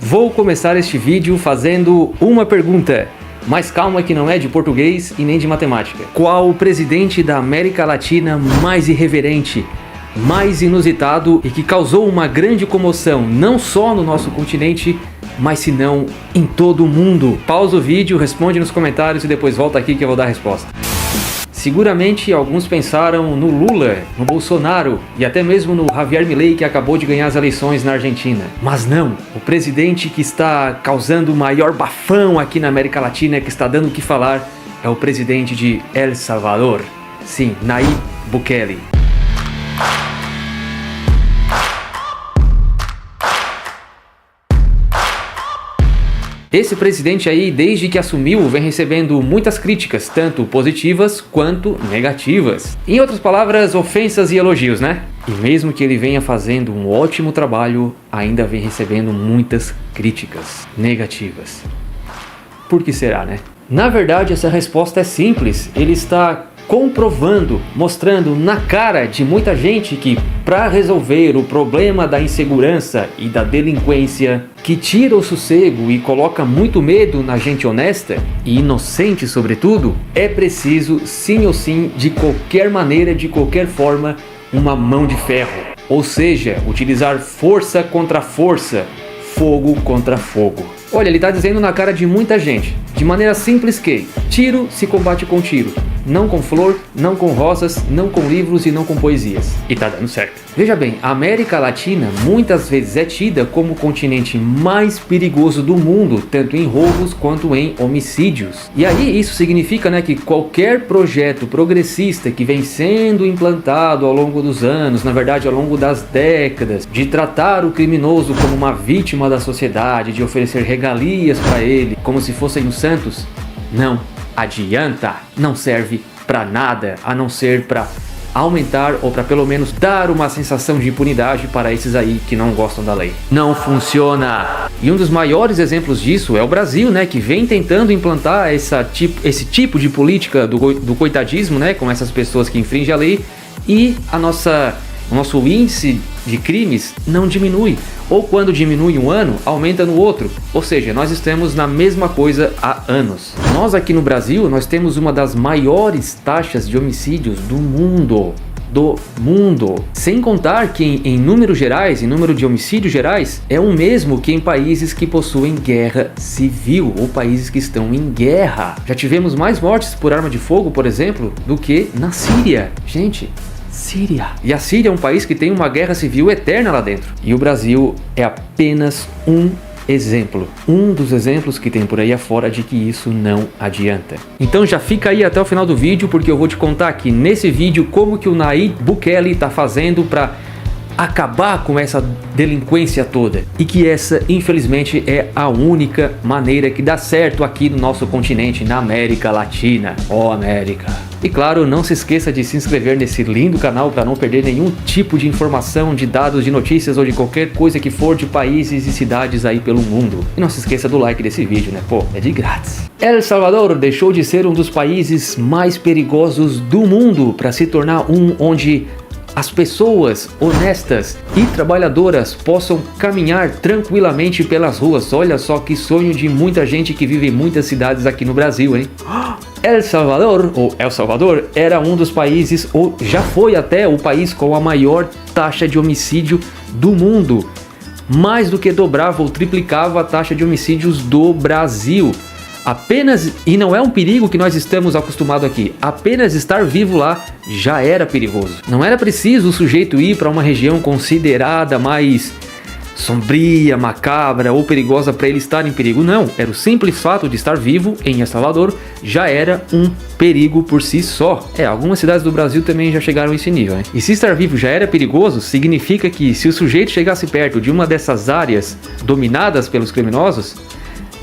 Vou começar este vídeo fazendo uma pergunta, mas calma que não é de português e nem de matemática. Qual o presidente da América Latina mais irreverente, mais inusitado e que causou uma grande comoção não só no nosso continente, mas se não em todo o mundo? Pausa o vídeo, responde nos comentários e depois volta aqui que eu vou dar a resposta. Seguramente alguns pensaram no Lula, no Bolsonaro e até mesmo no Javier Milei, que acabou de ganhar as eleições na Argentina. Mas não, o presidente que está causando o maior bafão aqui na América Latina, que está dando o que falar, é o presidente de El Salvador. Sim, Nayib Bukele. Esse presidente aí, desde que assumiu, vem recebendo muitas críticas, tanto positivas quanto negativas. Em outras palavras, ofensas e elogios, né? E mesmo que ele venha fazendo um ótimo trabalho, ainda vem recebendo muitas críticas negativas. Por que será, né? Na verdade, essa resposta é simples. Ele está comprovando, mostrando na cara de muita gente que para resolver o problema da insegurança e da delinquência, que tira o sossego e coloca muito medo na gente honesta e inocente sobretudo, é preciso sim ou sim, de qualquer maneira, de qualquer forma, uma mão de ferro. Ou seja, utilizar força contra força, fogo contra fogo. Olha, ele está dizendo na cara de muita gente, de maneira simples, que tiro se combate com tiro, não com flor, não com rosas, não com livros e não com poesias. E tá dando certo. Veja bem, a América Latina muitas vezes é tida como o continente mais perigoso do mundo, tanto em roubos quanto em homicídios. E aí isso significa, né, que qualquer projeto progressista que vem sendo implantado ao longo dos anos, na verdade ao longo das décadas, de tratar o criminoso como uma vítima da sociedade, de oferecer regalias para ele, como se fossem os santos, não adianta, não serve para nada, a não ser para aumentar ou para pelo menos dar uma sensação de impunidade para esses aí que não gostam da lei. Não funciona! E um dos maiores exemplos disso é o Brasil, né, que vem tentando implantar esse tipo de política do coitadismo, né, com essas pessoas que infringem a lei, e o nosso índice de crimes não diminui, ou quando diminui um ano, aumenta no outro, ou seja, nós estamos na mesma coisa há anos. Nós aqui no Brasil, nós temos uma das maiores taxas de homicídios do mundo, sem contar que em números gerais, em número de homicídios gerais, é o mesmo que em países que possuem guerra civil, ou países que estão em guerra. Já tivemos mais mortes por arma de fogo, por exemplo, do que na Síria. Gente, Síria. E a Síria é um país que tem uma guerra civil eterna lá dentro. E o Brasil é apenas um exemplo. Um dos exemplos que tem por aí afora de que isso não adianta. Então já fica aí até o final do vídeo, porque eu vou te contar aqui nesse vídeo como que o Nayib Bukele está fazendo para acabar com essa delinquência toda, e que essa infelizmente é a única maneira que dá certo aqui no nosso continente, na América Latina. Ó América! E claro, não se esqueça de se inscrever nesse lindo canal para não perder nenhum tipo de informação, de dados, de notícias ou de qualquer coisa que for de países e cidades aí pelo mundo. E não se esqueça do like desse vídeo, né? Pô, é de grátis. El Salvador deixou de ser um dos países mais perigosos do mundo para se tornar um onde as pessoas honestas e trabalhadoras possam caminhar tranquilamente pelas ruas. Olha só que sonho de muita gente que vive em muitas cidades aqui no Brasil, hein? El Salvador era um dos países, ou já foi até o país com a maior taxa de homicídio do mundo. Mais do que dobrava ou triplicava a taxa de homicídios do Brasil. E não é um perigo que nós estamos acostumados aqui, apenas estar vivo lá já era perigoso. Não era preciso o sujeito ir para uma região considerada mais sombria, macabra ou perigosa para ele estar em perigo, não. Era o simples fato de estar vivo em El Salvador já era um perigo por si só. Algumas cidades do Brasil também já chegaram a esse nível, né? E se estar vivo já era perigoso, significa que se o sujeito chegasse perto de uma dessas áreas dominadas pelos criminosos,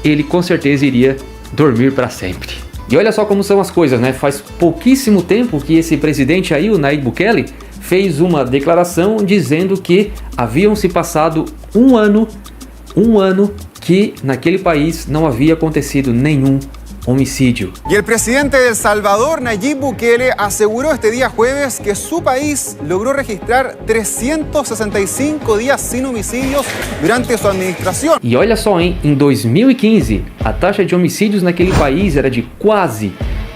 ele com certeza iria dormir para sempre. E olha só como são as coisas, né? Faz pouquíssimo tempo que esse presidente aí, o Nayib Bukele, fez uma declaração dizendo que haviam se passado um ano que naquele país não havia acontecido nenhum homicídio. Y el presidente de El Salvador, Nayib Bukele, aseguró este día jueves que su país logró registrar 365 días sin homicidios durante su administración. E olha só, hein? Em 2015, a taxa de homicídios naquele país era de quase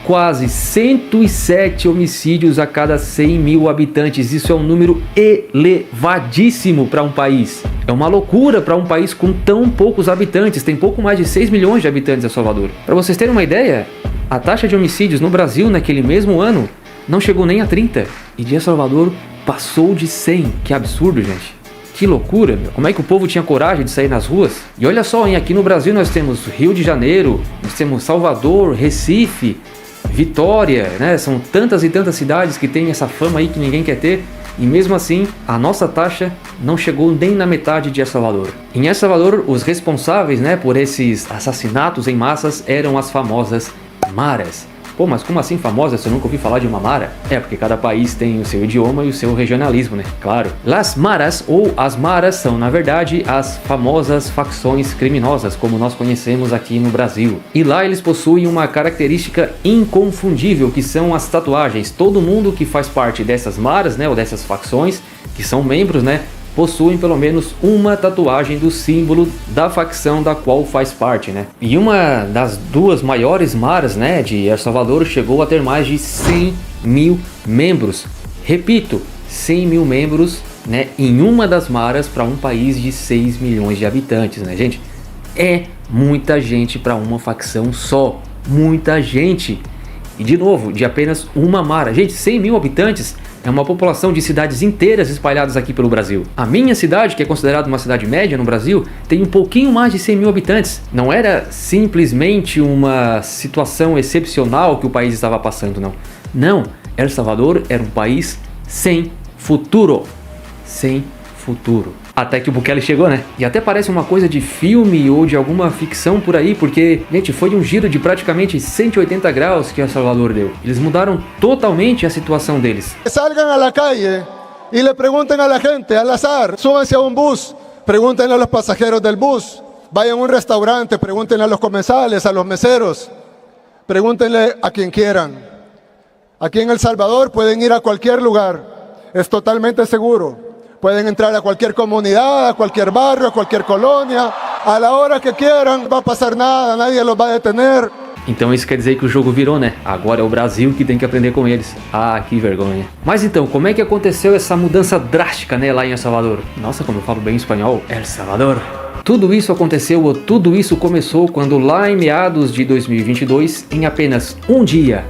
107 homicídios a cada 100 mil habitantes. Isso é um número elevadíssimo para um país. É uma loucura para um país com tão poucos habitantes. Tem pouco mais de 6 milhões de habitantes em El Salvador. Para vocês terem uma ideia, a taxa de homicídios no Brasil naquele mesmo ano não chegou nem a 30. E de El Salvador passou de 100. Que absurdo, gente. Que loucura, meu. Como é que o povo tinha coragem de sair nas ruas? E olha só, hein? Aqui no Brasil nós temos Rio de Janeiro, nós temos Salvador, Recife, Vitória, né? São tantas e tantas cidades que têm essa fama aí que ninguém quer ter. E mesmo assim, a nossa taxa não chegou nem na metade de El Salvador. Em El Salvador, os responsáveis, né, por esses assassinatos em massas eram as famosas maras. Pô, mas como assim famosas? Eu nunca ouvi falar de uma mara? É, porque cada país tem o seu idioma e o seu regionalismo, né? Claro. Las maras, ou as maras, são, na verdade, as famosas facções criminosas, como nós conhecemos aqui no Brasil. E lá eles possuem uma característica inconfundível, que são as tatuagens. Todo mundo que faz parte dessas maras, né, ou dessas facções, que são membros, né, possuem pelo menos uma tatuagem do símbolo da facção da qual faz parte, né? E uma das duas maiores maras, né, de El Salvador chegou a ter mais de 100 mil membros. Repito, 100 mil membros, né, em uma das maras para um país de 6 milhões de habitantes, né, gente? É muita gente para uma facção só. Muita gente. E de novo, de apenas uma mara. Gente, 100 mil habitantes é uma população de cidades inteiras espalhadas aqui pelo Brasil. A minha cidade, que é considerada uma cidade média no Brasil, tem um pouquinho mais de 100 mil habitantes. Não era simplesmente uma situação excepcional que o país estava passando, não. Não, El Salvador era um país sem futuro. Sem futuro. Até que o Bukele chegou, né? E até parece uma coisa de filme ou de alguma ficção por aí, porque, gente, foi um giro de praticamente 180 graus que El Salvador deu. Eles mudaram totalmente a situação deles. Salgan a la calle y le pregunten a la gente al azar, súbanse a un bus, pregúntenle a los pasajeros del bus, vayan a un restaurante, pregúntenle a los comensales, a los meseros, pregúntenle a quien quieran. Aquí en El Salvador pueden ir a cualquier lugar, es totalmente seguro. Pueden entrar a cualquier comunidad, a cualquier barrio, a cualquier colonia, a la hora que quieran, no va a pasar nada, nadie los va a detener. Então isso quer dizer que o jogo virou, né? Agora é o Brasil que tem que aprender com eles. Ah, que vergonha. Mas então, como é que aconteceu essa mudança drástica, né, lá em El Salvador? Nossa, como eu falo bem espanhol, El Salvador. Tudo isso aconteceu, ou tudo isso começou quando lá em meados de 2022, em apenas um dia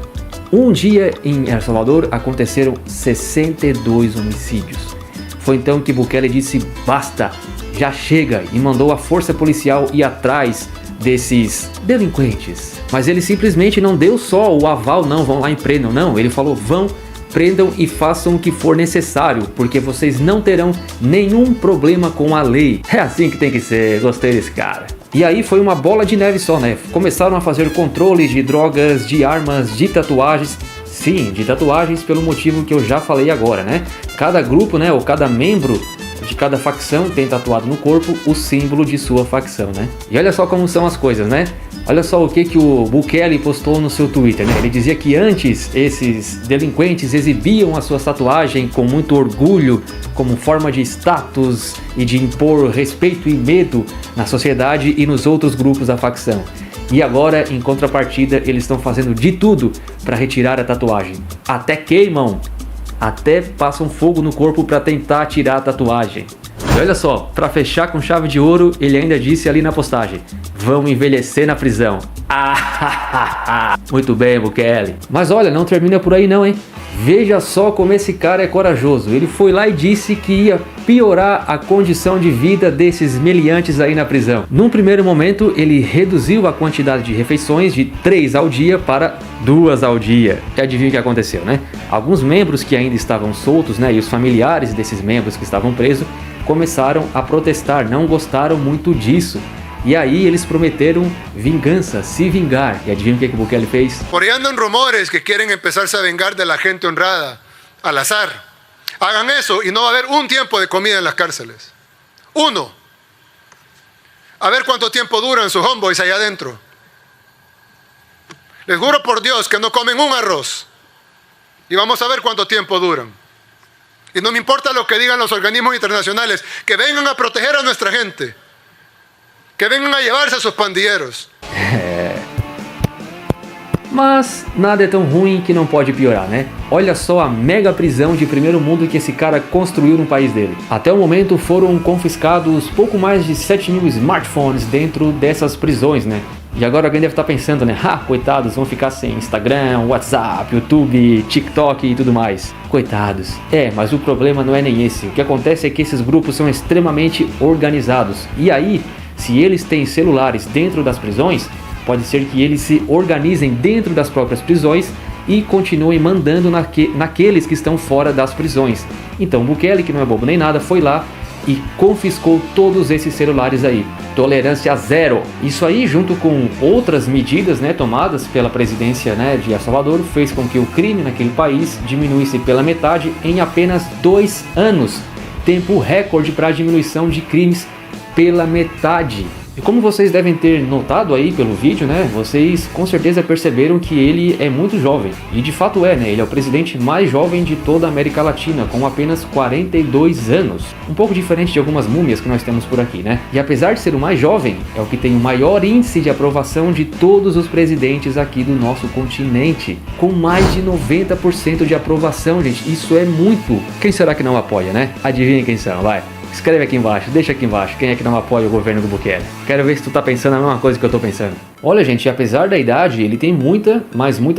em El Salvador, aconteceram 62 homicídios. Foi então que Bukele disse basta, já chega, e mandou a força policial ir atrás desses delinquentes. Mas ele simplesmente não deu só o aval, não, vão lá e prendam, não. Ele falou, vão, prendam e façam o que for necessário, porque vocês não terão nenhum problema com a lei. É assim que tem que ser, gostei desse cara. E aí foi uma bola de neve só, né? Começaram a fazer controles de drogas, de armas, de tatuagens. Sim, de tatuagens pelo motivo que eu já falei agora, né? Cada grupo, né, ou cada membro de cada facção tem tatuado no corpo o símbolo de sua facção, né? E olha só como são as coisas, né? Olha só o que o Bukele postou no seu Twitter, né? Ele dizia que antes esses delinquentes exibiam a sua tatuagem com muito orgulho, como forma de status e de impor respeito e medo na sociedade e nos outros grupos da facção. E agora, em contrapartida, eles estão fazendo de tudo para retirar a tatuagem. Até queimam, até passam fogo no corpo para tentar tirar a tatuagem. E olha só, para fechar com chave de ouro, ele ainda disse ali na postagem: vão envelhecer na prisão. Muito bem, Bukele. Mas olha, não termina por aí não, hein? Veja só como esse cara é corajoso. Ele foi lá e disse que ia piorar a condição de vida desses meliantes aí na prisão. Num primeiro momento, ele reduziu a quantidade de refeições de 3 ao dia para 2 ao dia. E adivinha o que aconteceu, né? Alguns membros que ainda estavam soltos, né, e os familiares desses membros que estavam presos, começaram a protestar, não gostaram muito disso. E aí eles prometeram vingança, se vingar. E adivinha o que o Bukele fez? Por ahí andan rumores que quieren empezarse a vengar de la gente honrada, al azar. Hagan eso y no va a haber un tiempo de comida en las cárceles. Uno. A ver cuánto tiempo duran sus homeboys allá adentro. Les juro por Dios que no comen un arroz. Y vamos a ver cuánto tiempo duran. Y no me importa lo que digan los organismos internacionales, que vengan a proteger a nuestra gente, que vengan a llevarse a sus pandilleros. Mas nada é tão ruim que não pode piorar, né? Olha só a mega prisão de primeiro mundo que esse cara construiu no país dele. Até o momento foram confiscados pouco mais de 7 mil smartphones dentro dessas prisões, né? E agora alguém deve estar pensando, né? Coitados, vão ficar sem Instagram, WhatsApp, YouTube, TikTok e tudo mais. Coitados. Mas o problema não é nem esse. O que acontece é que esses grupos são extremamente organizados. E aí, se eles têm celulares dentro das prisões, pode ser que eles se organizem dentro das próprias prisões e continuem mandando naqueles que estão fora das prisões. Então Bukele, que não é bobo nem nada, foi lá e confiscou todos esses celulares aí. Tolerância zero. Isso aí, junto com outras medidas, né, tomadas pela presidência, né, de El Salvador, fez com que o crime naquele país diminuísse pela metade em apenas 2 anos. Tempo recorde para a diminuição de crimes pela metade. E como vocês devem ter notado aí pelo vídeo, né, vocês com certeza perceberam que ele é muito jovem. E de fato né, ele é o presidente mais jovem de toda a América Latina, com apenas 42 anos. Um pouco diferente de algumas múmias que nós temos por aqui, né? E apesar de ser o mais jovem, é o que tem o maior índice de aprovação de todos os presidentes aqui do nosso continente. Com mais de 90% de aprovação, gente. Isso é muito. Quem será que não apoia, né? Adivinha quem são, vai. Escreve aqui embaixo, deixa aqui embaixo quem é que não apoia o governo do Bukele. Quero ver se tu tá pensando a mesma coisa que eu tô pensando. Olha, gente, apesar da idade, ele tem muita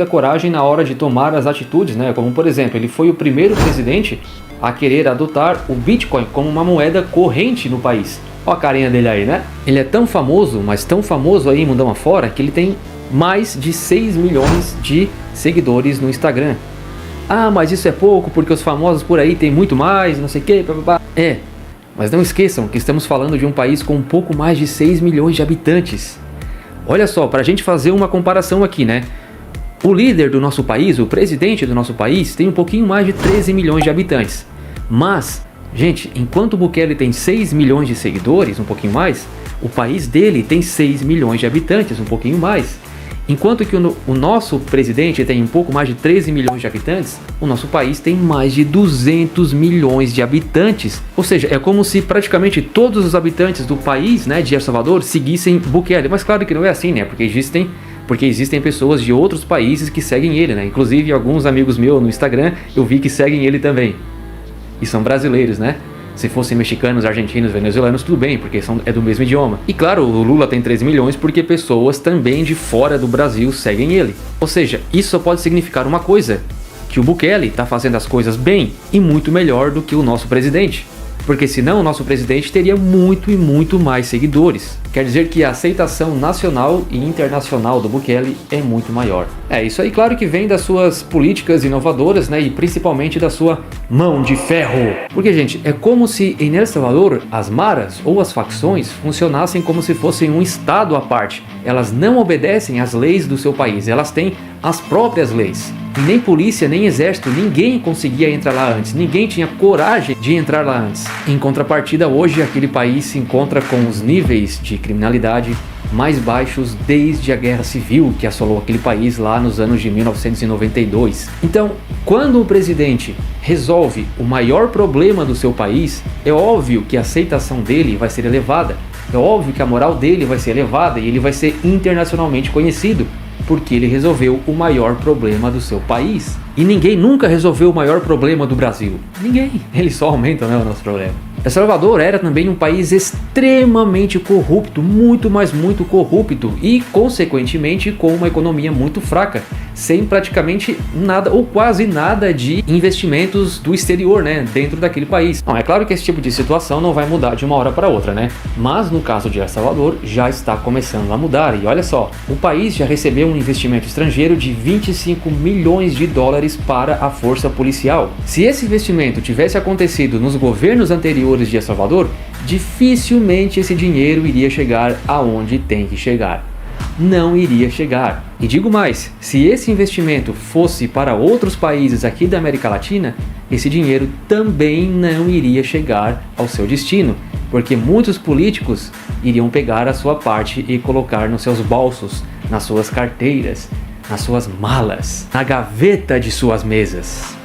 coragem na hora de tomar as atitudes, né? Como, por exemplo, ele foi o primeiro presidente a querer adotar o Bitcoin como uma moeda corrente no país. Olha a carinha dele aí, né? Ele é tão famoso, mas tão famoso aí mundão afora, que ele tem mais de 6 milhões de seguidores no Instagram. Mas isso é pouco, porque os famosos por aí tem muito mais, não sei o que, blá. Mas não esqueçam que estamos falando de um país com um pouco mais de 6 milhões de habitantes. Olha só, para a gente fazer uma comparação aqui, né? O líder do nosso país, o presidente do nosso país, tem um pouquinho mais de 13 milhões de habitantes. Mas, gente, enquanto o Bukele tem 6 milhões de seguidores, um pouquinho mais, o país dele tem 6 milhões de habitantes, um pouquinho mais. Enquanto que o nosso presidente tem um pouco mais de 13 milhões de habitantes, o nosso país tem mais de 200 milhões de habitantes. Ou seja, é como se praticamente todos os habitantes do país, né, de El Salvador, seguissem Bukele. Mas claro que não é assim, né? Porque existem pessoas de outros países que seguem ele, né? Inclusive alguns amigos meus no Instagram, eu vi que seguem ele também. E são brasileiros, né? Se fossem mexicanos, argentinos, venezuelanos, tudo bem, porque é do mesmo idioma. E claro, o Lula tem 13 milhões porque pessoas também de fora do Brasil seguem ele. Ou seja, isso só pode significar uma coisa, que o Bukele está fazendo as coisas bem e muito melhor do que o nosso presidente. Porque senão o nosso presidente teria muito e muito mais seguidores. Quer dizer que a aceitação nacional e internacional do Bukele é muito maior. Isso aí claro que vem das suas políticas inovadoras, né, e principalmente da sua mão de ferro. Porque, gente, é como se em El Salvador as maras ou as facções funcionassem como se fossem um estado à parte. Elas não obedecem às leis do seu país, elas têm as próprias leis. E nem polícia, nem exército, ninguém conseguia entrar lá antes, ninguém tinha coragem de entrar lá antes. Em contrapartida, hoje aquele país se encontra com os níveis de criminalidade mais baixos desde a Guerra Civil que assolou aquele país lá nos anos de 1992. Então, quando o presidente resolve o maior problema do seu país, é óbvio que a aceitação dele vai ser elevada, é óbvio que a moral dele vai ser elevada e ele vai ser internacionalmente conhecido, porque ele resolveu o maior problema do seu país. E ninguém nunca resolveu o maior problema do Brasil. Ninguém. Eles só aumentam, né, o nosso problema. El Salvador era também um país extremamente corrupto, muito corrupto e, consequentemente, com uma economia muito fraca, sem praticamente nada ou quase nada de investimentos do exterior, né, dentro daquele país. É claro que esse tipo de situação não vai mudar de uma hora para outra, né? Mas no caso de El Salvador já está começando a mudar. E olha só, o país já recebeu um investimento estrangeiro de 25 milhões de dólares para a força policial. Se esse investimento tivesse acontecido nos governos anteriores de El Salvador, dificilmente esse dinheiro iria chegar aonde tem que chegar. Não iria chegar. E digo mais, se esse investimento fosse para outros países aqui da América Latina, esse dinheiro também não iria chegar ao seu destino, porque muitos políticos iriam pegar a sua parte e colocar nos seus bolsos, nas suas carteiras. nas suas malas, na gaveta de suas mesas.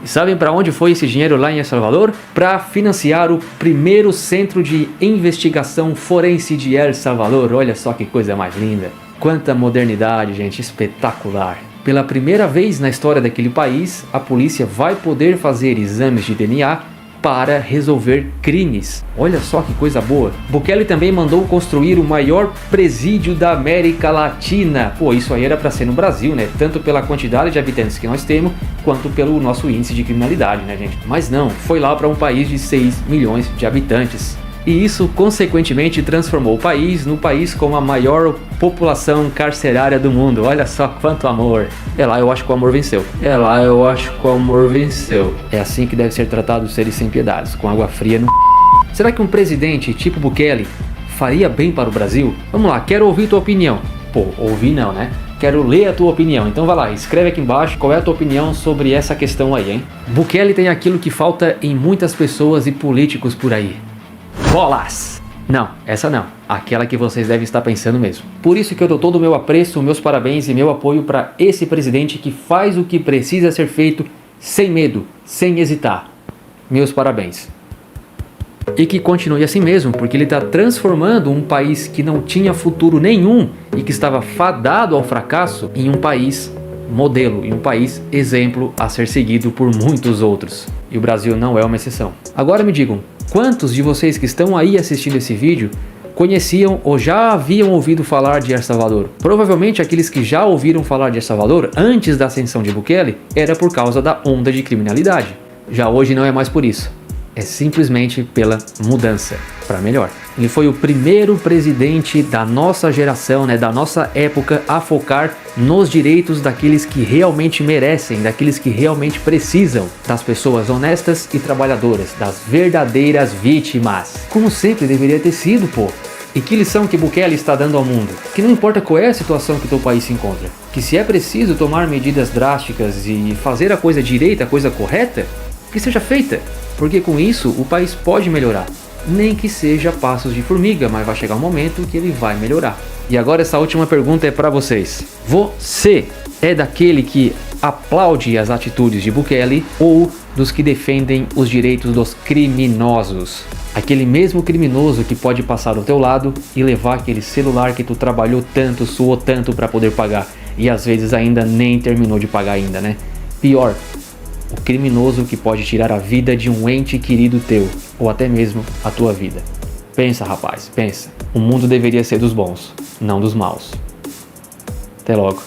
E sabem para onde foi esse dinheiro lá em El Salvador? Para financiar o primeiro centro de investigação forense de El Salvador. Olha só que coisa mais linda. Quanta modernidade, gente, espetacular. Pela primeira vez na história daquele país, a polícia vai poder fazer exames de DNA para resolver crimes. Olha só que coisa boa. Bukele também mandou construir o maior presídio da América Latina. Pô, isso aí era para ser no Brasil, né? Tanto pela quantidade de habitantes que nós temos, quanto pelo nosso índice de criminalidade, né, gente? Mas não, foi lá para um país de 6 milhões de habitantes. E isso, consequentemente, transformou o país no país com a maior população carcerária do mundo. Olha só quanto amor. Lá eu acho que o amor venceu. Lá eu acho que o amor venceu. É assim que deve ser tratado os seres sem piedades, com água fria no... Será que um presidente tipo Bukele faria bem para o Brasil? Vamos lá, quero ouvir tua opinião. Pô, ouvir não, né? Quero ler a tua opinião. Então vai lá, escreve aqui embaixo qual é a tua opinião sobre essa questão aí, hein? Bukele tem aquilo que falta em muitas pessoas e políticos por aí. Bolas! Não, essa não. Aquela que vocês devem estar pensando mesmo. Por isso que eu dou todo o meu apreço, meus parabéns e meu apoio para esse presidente que faz o que precisa ser feito sem medo, sem hesitar. Meus parabéns. E que continue assim mesmo, porque ele está transformando um país que não tinha futuro nenhum e que estava fadado ao fracasso em um país modelo, em um país exemplo a ser seguido por muitos outros. E o Brasil não é uma exceção. Agora me digam, quantos de vocês que estão aí assistindo esse vídeo conheciam ou já haviam ouvido falar de El Salvador? Provavelmente aqueles que já ouviram falar de El Salvador antes da ascensão de Bukele era por causa da onda de criminalidade. Já hoje não é mais por isso. É simplesmente pela mudança para melhor. Ele foi o primeiro presidente da nossa geração, né, da nossa época, a focar nos direitos daqueles que realmente merecem, daqueles que realmente precisam, das pessoas honestas e trabalhadoras, das verdadeiras vítimas. Como sempre deveria ter sido, pô. E que lição que Bukele está dando ao mundo? Que não importa qual é a situação que teu país se encontra, que se é preciso tomar medidas drásticas e fazer a coisa direita, a coisa correta, que seja feita. Porque com isso o país pode melhorar. Nem que seja passos de formiga, mas vai chegar um momento que ele vai melhorar. E agora essa última pergunta é para vocês. Você é daquele que aplaude as atitudes de Bukele ou dos que defendem os direitos dos criminosos? Aquele mesmo criminoso que pode passar ao teu lado e levar aquele celular que tu trabalhou tanto, suou tanto para poder pagar e às vezes ainda nem terminou de pagar ainda, né? Pior, o criminoso que pode tirar a vida de um ente querido teu, ou até mesmo a tua vida. Pensa, rapaz, pensa. O mundo deveria ser dos bons, não dos maus. Até logo.